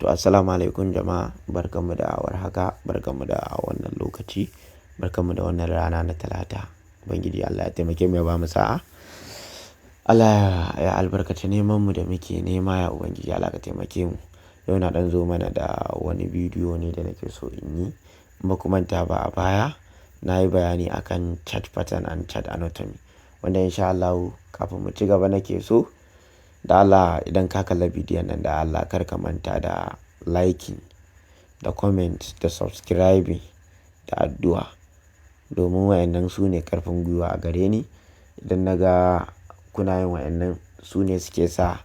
To assalamu alaikum jama'a, barkanmu da warhaka, barkanmu da wannan lokaci, barkanmu da wannan rana na Talata. Ubangiji Allah ya taimake mu ya bamu sa'a. Allah ya albarkaci neman mu da muke nema, ya Ubangiji Allah ka taimake mu. Yau na dan zo mana da wani bidiyo ne da nake so in yi. In ba ku manta ba, a baya na yi bayani akan chart pattern and chart anatomy, wanda insha Allah kafin mu ci gaba nake so da Allah idan ka kalla bidiyon nan da Allah kar ka manta da liking, da comment, da subscribing, da addu'a, domin wayannan su ne karfin gwiwa a gare ni. Idan na ga kuna yin wayannan, su ne suke sa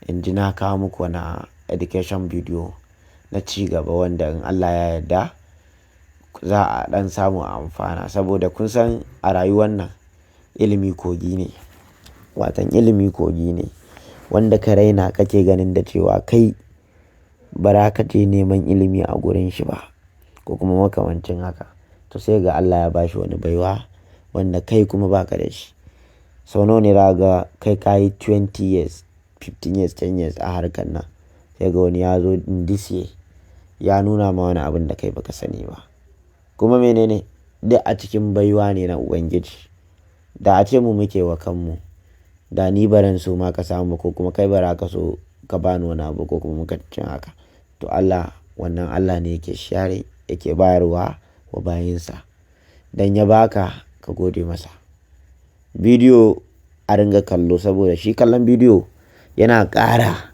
in ji na kawo muku wani education video na ci gaba wanda in Allah ya yarda za a dan samu amfana. Saboda kun san a rayuwar nan ilimi kogi ne, watan ilimi kogi ne wanda ka raina kake ganin da cewa kai bara ka je neman ilimi a gurin shi ba ko kuma makamancin haka, to sai ga Allah ya bashi wani baiwa wanda kai kuma baka da shi. Sau nawa ne za ga kai kayi 20 years, 15 years, 10 years a harkar nan, sai ga wani ya zo this year ya nuna ma wani abin da kai baka sani ba. Kuma menene duk a cikin baiwa ne na Ubangiji. Da a ce mu muke wa kanmu, da ni baran so ma ka samu ko kuma kai bara ka so ka bani wani abu ko kuma makamancin haka. To Allah, wannan Allah ne yake share, yake bayarwa wa bayinsa. Dan ya baka ka gode masa. Bidiyo a ringa kallo, saboda shi kallon bidiyo yana ƙara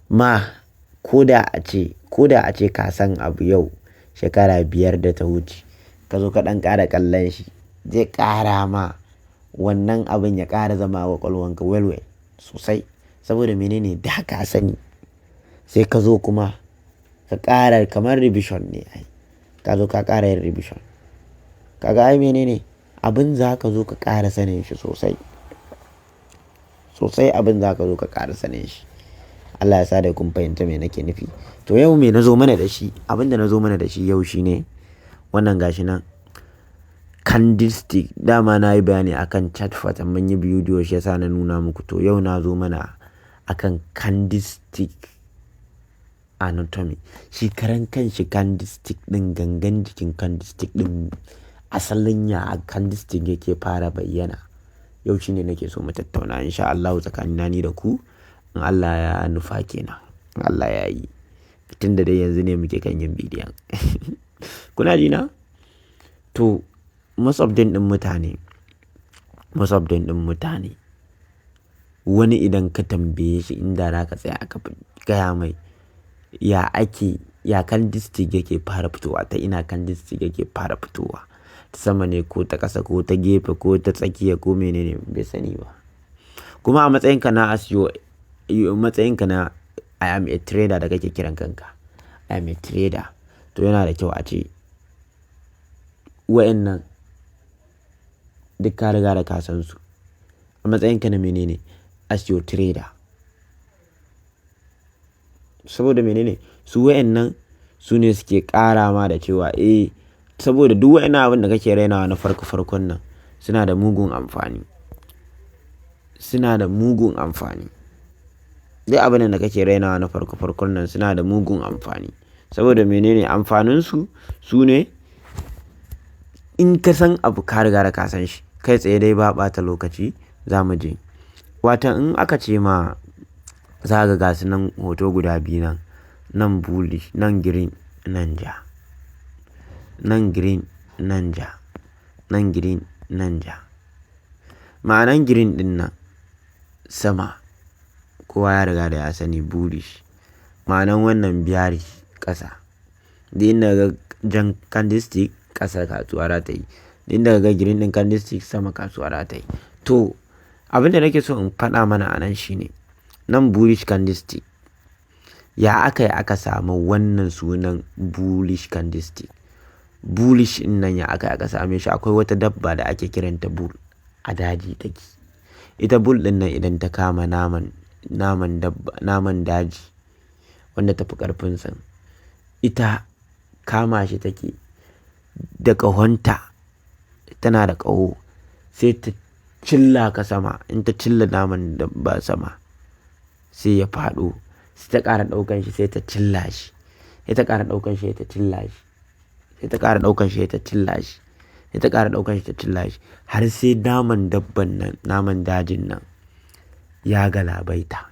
ma ko da a ce ka san abu yau shekara 5 da ta wuce, ka zo ka ɗan ƙara kallon shi, zai ƙara ma wannan abin ya ƙara zama wa ƙwaƙwalwanka well sosai. Saboda menene da ka sani sai ka zo kuma ka ƙara, kamar revision ne ai, ka zo ka ƙara yin revision. Kaga ai menene abin za ka zo ka ƙara sanin shi sosai abin za ka zo ka ƙara sanin shi. Allah ya sa da kun fahimta me nake nufi. To yau me nazo mana da shi, abin da nazo mana da shi yau shine wannan gashi nan candlestick. Dama na yi bayani akan chart pattern, mun yi bidiyo shi yasa na nuna muku. To yau na zo mana akan candlestick anatomy. Shi karan kanshi candlestick din, gangan jikin candlestick din, asalin ya candlestick yake fara bayyana. Yau shine nake so mu tattauna insha Allah tsakanina ni da ku, in Allah ya nufa kenan, in Allah ya yi. Tunda dai yanzu ne muke kan yin bidiyon. Kuna ji na? To most of them din mutane wani idan ka tambaye shi, inda za ka tsaya ka gaya mai ya candlestick yake fara fitowa, ta ina candlestick yake fara fitowa, ta sama ne ko ta ƙasa ko ta gefe ko ta tsakiya ko menene, bai sani ba. Kuma a matsayinka na I am a trader da kake kiran kanka, I am a trader, to yana da kyau a ce wa'annan duk ka riga da ka san su a matsayinka na menene, as your trader. Saboda menene su wa'annan su ne suke ƙara ma da cewa saboda duk wa'annan abin da kake rainawa na farkon nan suna da mugun amfani. Duk abin da kake rainawa na farkon nan suna da mugun amfani. Saboda menene amfaninsu? Su ne in ka san abu ka riga da ka san shi, kai tsaye dai ba ɓata lokaci za mu je. Watan in aka ce ma za ga gasu nan hoto guda biyu nan bullish, nan green, nan ja, nan green, nan ja, nan green, nan ja. Ma'anan green din nan sama, kowa ya riga da ya sani bullish. Ma'anan wannan bearish, ƙasa. Da inda ga jan candlestick, ƙasa kasuwa za ta yi. Da inda ga green din candlestick, sama kasuwa za ta yi. To abin da nake so in faɗa mana a nan shine, nan bullish candlestick, ya aka yi aka samu wannan sunan bullish candlestick. Bullish din nan ya aka yi aka same shi? Akwai wata dabba da ake kiranta bull, a daji take. Ita bull din nan idan ta kama naman daji wanda tafi ƙarfinsa, ita kama shi take da ƙahonta, tana da ƙaho, sai ta cilla ka sama. In ta cilla naman dabba sama, sai ya faɗo sai ta ƙara ɗaukan shi sai ta cilla shi, sai ta ƙara ɗaukan shi sai ta cilla shi, sai ta ƙara ɗaukan shi sai ta cilla shi, sai ta ƙara ɗaukan shi ta cilla shi, har sai naman dabban nan, naman dajin nan ya galabaita.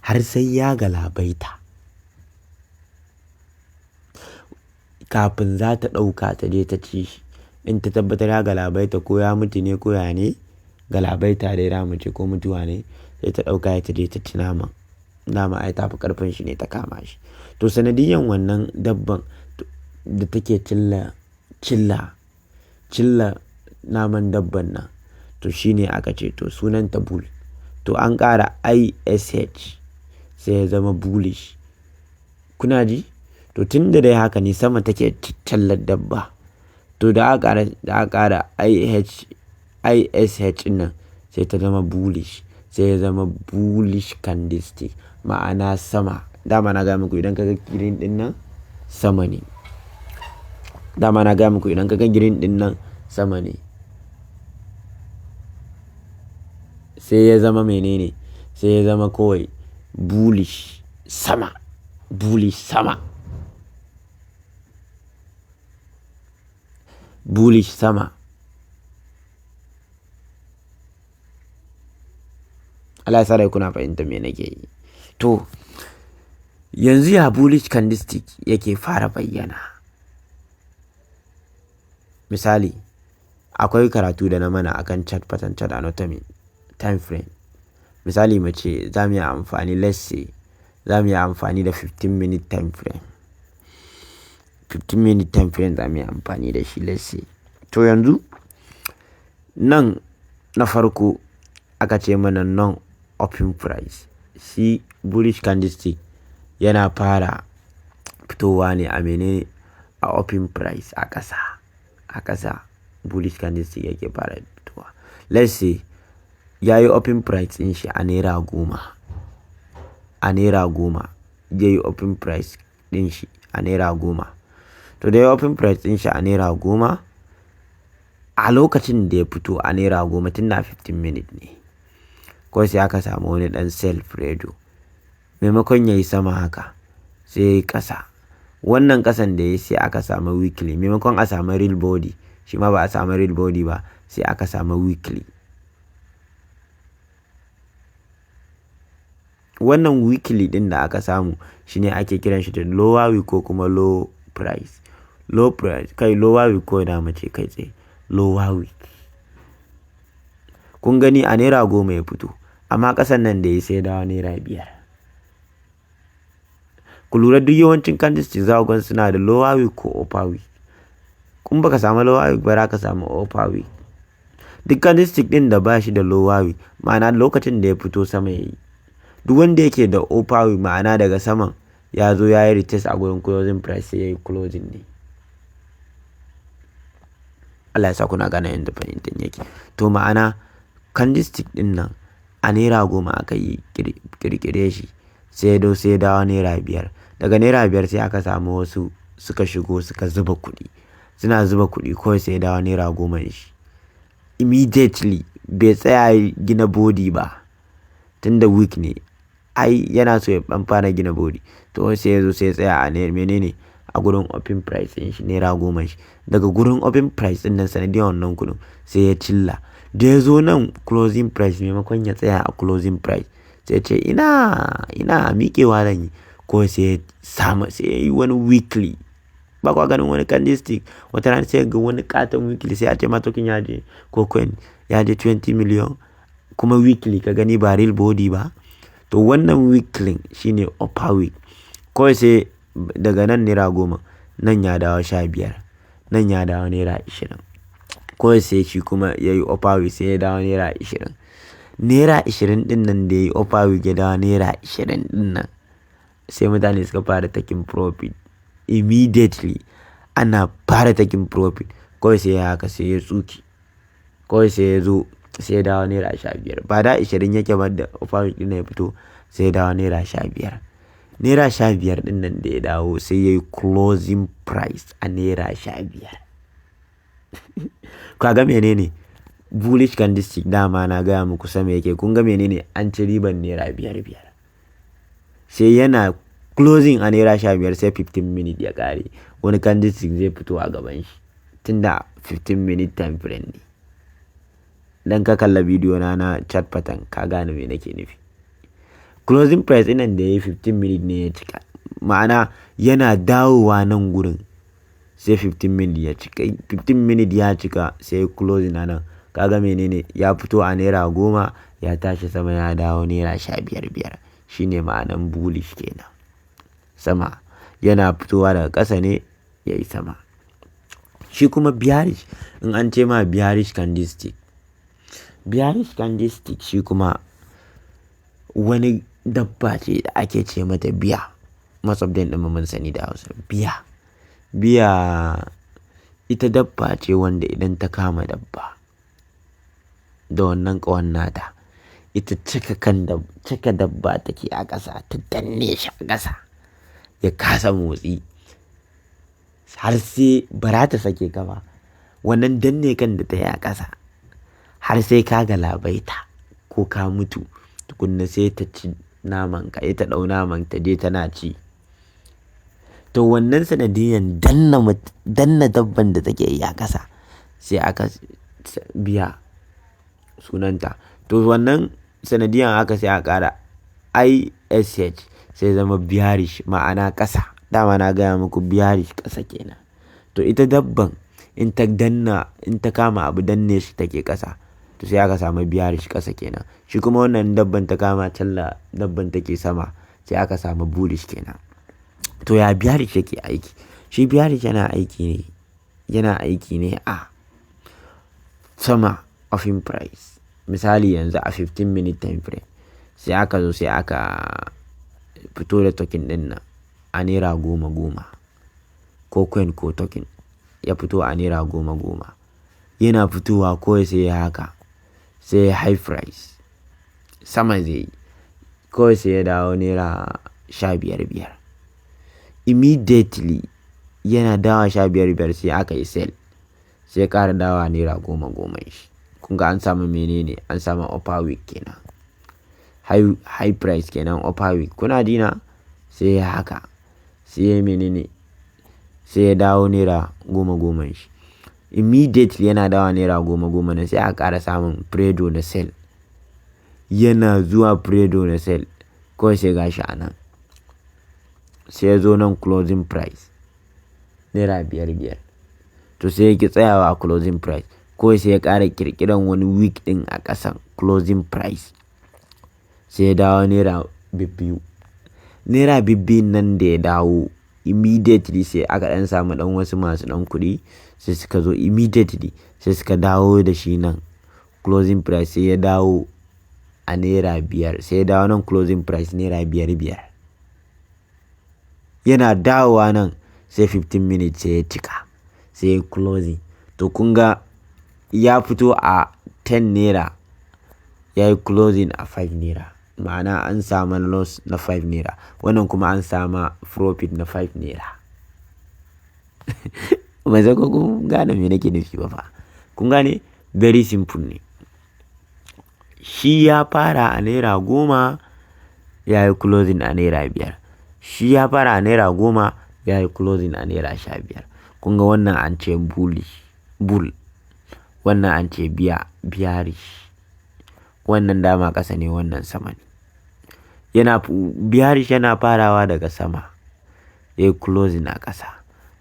Har sai ya galabaita. Kafin za ta ɗauka ta je ta ci shi, in ta tabbatar ya galabaita ko ya mutu ne ko ya ne, galabaita dai ramu ce ko mutuwa ne, sai ta ɗauka ta je ta ci naman. Nama ai tafi ƙarfin shi ne ta kama shi. To sanadiyan wannan dabban da take cilla naman dabban nan, to shine aka ce to sunanta bull. To an ƙara ISH sai ya zama bullish. Kuna ji? To tun da dai haka ne sama take callar dabba. To da aka ƙara ISH nan sai ta zama bullish. Sai ya zama bullish candlestick. Ma'ana sama. Dama na gaya muku idan kaga green din nan sama ne. Dama na gaya muku idan kaga green din nan sama ne. Sai ya zama menene? Sai ya zama kawai bullish sama. Bullish sama. Bullish sama. Allah ya sa dai kuna fahimta me nake yi. To yanzu ya bullish candlestick yake fara bayyana. Misali, akwai karatu da na mana akan chart pattern, chart anatomy, time frame. Misali mace za mu yi amfani, let's say za mu yi amfani da 15 minute time frame. 15 minute time frame za mu yi amfani da shi, let's say. To yanzu nan na farko aka ce mana non open price. Shi bullish candlestick yana fara fitowa ne a menene? A open price a ƙasa. A ƙasa bullish candlestick yake fara fitowa. Let's say ya yi open price ɗin shi a naira 10. A naira 10 ya yi open price ɗin shi a naira 10. To da ya open price ɗin shi a naira 10, a lokacin da ya fito a naira 10 tun na 15 minute ne. Kawai sai aka samu wani ɗan sell pressure. Maimakon ya yi sama haka sai ya yi ƙasa. Wannan ƙasan da ya sai aka samu weekly. Maimakon a samu real body, shi ma ba a samu real body ba, sai aka samu weekly. Wannan weekly ɗin da aka samu shine ake kiran shi da lower week ko kuma low price. Low price, kai lower week ko da mace kai tsaye. Lower week. Kun gani a naira 10 ya fito, amma ƙasan nan da ya sai dawo naira 5. Ku lura duk yawancin candlestick za ku gan suna da lower week ko upper week. Kun baka samu lower week ba, za ka samu upper week. Duk candlestick ɗin da ba shi da lower week, ma'ana lokacin da ya fito sama ya yi. Duk wanda yake da upper week, ma'ana daga saman ya zo ya yi retest a gurin closing price sai ya yi closing ne. Allah ya sa kuna gane yadda fahimtar yake. To ma'ana candlestick ɗin nan a naira 10 aka yi kirkire shi, sai ya dawo naira 5. Daga naira 5 sai aka samu wasu suka shigo suka zuba kuɗi. Suna zuba kuɗi kawai sai ya dawo naira 10 shi. Immediately bai tsaya gina body ba, tunda week ne. Ai yana so ya fara gina body. To sai ya zo sai ya tsaya a menene? A gurin open price ɗin shi naira 10 shi. Daga gurin open price ɗin nan sanadiyar wannan kuɗin sai ya cilla. Da ya zo nan closing price, maimakon ya tsaya a closing price sai ce ina miƙewa zan yi. Ko sai ya yi wani weekly. Ba kwa ganin wani candlestick wata rana sai ga wani katon weekly sai a ce matokin ya je ko coin ya je 20 million, kuma weekly ka gani ba real body ba. To wannan weekly shine upper week. Kawai sai daga nan naira 10 nan ya dawo 15, nan ya dawo naira 20. Kawai sai shi kuma ya yi upper week sai ya dawo naira 20. Naira 20 ɗin nan da ya yi upper week ya dawo naira 20 ɗin nan, sai mutane suka fara taking profit. Immediately ana fara taking profit, kawai sai ya haka sai ya tsuki. Kawai sai ya zo sai ya dawo naira 15. Ba da 20 yake ba da upper week ɗin ya fito, sai ya dawo naira 15. Naira 15 ɗin nan da ya dawo sai ya yi closing price a naira 15. Kaga menene? bullish candlestick dama na gaya muku sama yake. Kun ga menene an ci riban naira 5 sai yana closing a naira 15 sai 15 minute ya kare wani candlestick zai fito a gaban shi tunda 15 minute time frame ne. Dan ka kalla bidiyo na chart pattern ka gane me nake nufi. Closing price ɗin da yayi 15 minute ne ya cika, ma'ana yana dawowa nan gurin sai 15 minute ya cika. 15 minute ya cika sai closing nan kaga menene ya fito a naira 10 ya tashi sama ya dawo naira 15 shine ma'anan bullish kenan. Sama yana fitowa daga ƙasa ne yayi sama. Shi kuma bearish, in an ce ma bearish candlestick shi kuma wani dabba ce da ake ce mata biya. Masabdan ɗin mun sani da Hausa biya ita dabba ce wanda idan ta kama dabba da wannan ƙawan nata ita cika dabba take a ƙasa, ta danne shi a ƙasa ya kasa motsi har sai ba za ta sake ka ba. Wannan danne kan da ta yi a ƙasa har sai ka galabaita ko ka mutu tukunna sai ta ci naman ka, ta ɗau naman ta je tana ci. To wannan sanadiyan danna dabban da take yi a ƙasa sai aka biya sunanta. To wannan sanadiyan aka sai a ƙara ISH sai zama bearish, ma'ana ƙasa. Dama na gaya muku bearish ƙasa kenan. To ita dabban in ta kama abu danne shi take ƙasa to sai aka samu bearish ƙasa kenan. Shi kuma wannan dabban ta kama talla dabban take sama sai aka samu bullish kenan. To ya bearish yake aiki? Shi bearish yana aiki ne a sama offering price. Misali yanzu a 15 minute time frame sai aka zo sai aka fito da token din nan a naira 10 ko coin ko token ya fito a naira 10 yana fitowa kawai sai ya haka sai high price sama zai yi kawai sai ya dawo naira 15 immediately yana dawa 15 sai aka yi sell sai ya ƙara dawa naira 10 shi. Kun ga an samu menene? An samu upper week kenan, high price kenan upper week. Kuna dina sai ya haka sai ya menene sai ya dawo naira 10 shi. Immediately yana dawa naira 10 ne sai aka ƙara samun predo da sell. Yana zuwa predo da sell kawai sai gashi a nan sai ya zo nan closing price naira 5. To sai yake tsayawa a closing price kawai sai ya ƙara kirkiran wani week ɗin a ƙasan closing price sai ya dawo naira 2. Naira 2 nan da ya dawo immediately sai aka ɗan samu ɗan wasu masu ɗan kuɗi sai suka zo immediately sai suka dawo da shi nan closing price sai ya dawo a naira 5 sai ya dawo nan closing price naira 5. Yana dawowa nan sai 15 minutes sai ya cika sai ya closing. To kun ga ya fito a 10 naira ya yi closing a 5 naira, ma'ana an samu loss na 5 naira, wannan kuma an samu profit na 5 naira. Mai zako kun gane me nake nufi ba fa? Kun gane very simple ne. Shi ya fara a naira 10 ya yi closing a naira 5. Shi ya fara a naira 10 ya yi closing a naira 15. Kun ga wannan an ce bull, wannan an ce bearish. Wannan dama ƙasa ne, wannan sama ne. Bearish yana farawa daga sama ya yi closing a ƙasa.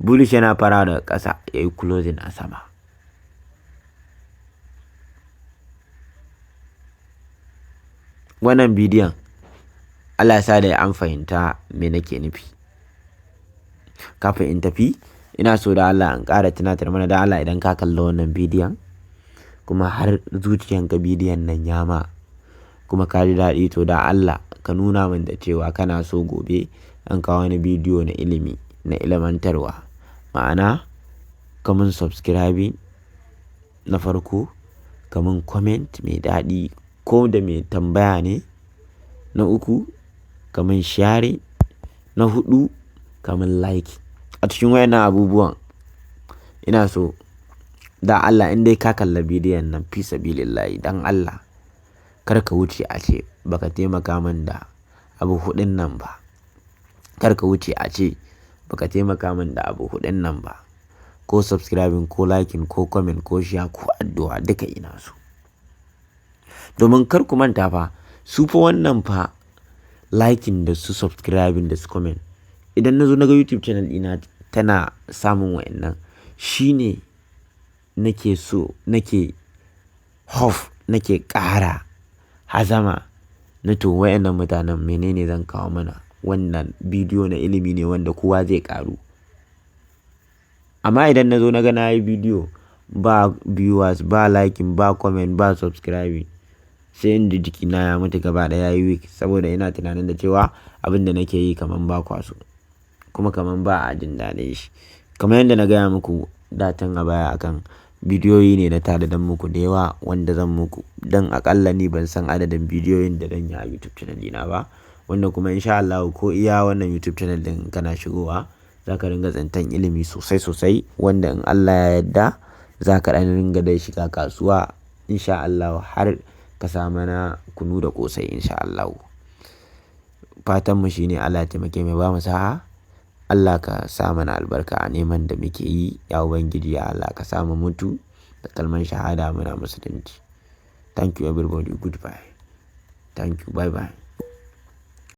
Bullish yana farawa daga ƙasa ya yi closing a sama. Wannan bidiyon Allah ya sa da an fahimta me nake nufi. Kafin in tafi ina so da Allah in ƙara tunatar mana da Allah idan ka kalla wannan bidiyon kuma har zuciyanka bidiyon nan ya ma kuma ka ji daɗi, to da Allah ka nuna min da cewa kana so gobe an kawo wani bidiyo na ilimi na ilmantarwa, ma'ana ka mun subscribing na farko, ka mun comment mai daɗi ko da mai tambaya ne, na 3 ka mun share, na 4 ka mun like. A cikin wayannan abubuwan ina so dan Allah in dai ka kalla bidiyon nan fi sabilillahi dan Allah kar ka wuce a ce baka taimaka min da abu hudun nan ba, kar ka wuce a ce baka taimaka min da abu hudun nan ba, ko subscribing ko liking ko comment ko share ko addu'a duka ina so. Domin kar ku manta fa su fa wannan fa liking da su subscribing da su comment idan na zo na ga YouTube channel ɗina tana samun wa'annan shine nake so nake ƙara hazama na to wa'annan mutanen menene zan kawo mana, wannan bidiyo na ilimi ne wanda kowa zai ƙaru. Amma idan na zo na ga na yi bidiyo ba viewers ba liking ba comment ba subscribing sai inda jikina ya mutu gaba ɗaya yayi weak saboda ina tunanin da cewa abin da nake yi kaman ba kwaso kuma kaman ba a jin daɗin shi. Kamar yadda na gaya muku datan a baya akan bidiyoyi ne na tanadar muku da yawa wanda zan muku dan akalla ni ban san adadin bidiyoyin da zan yi a YouTube channel ɗina ba, wanda kuma insha Allah ko iya wannan YouTube channel ɗin kana shigowa zaka ringa tsintan ilimi sosai wanda in Allah ya yarda zaka dan ringa dai shiga kasuwa insha Allah har ka samu na kunu da kosai insha Allah. Fatan mu shine Allah ya taimake mu ba mu sa'a, Allah ka sa mana albarka a neman da muke yi, ya ubangiji ya Allah ka sa mu mutu da kalman shahada muna musulunci. Thank you everybody, goodbye. Thank you, bye bye.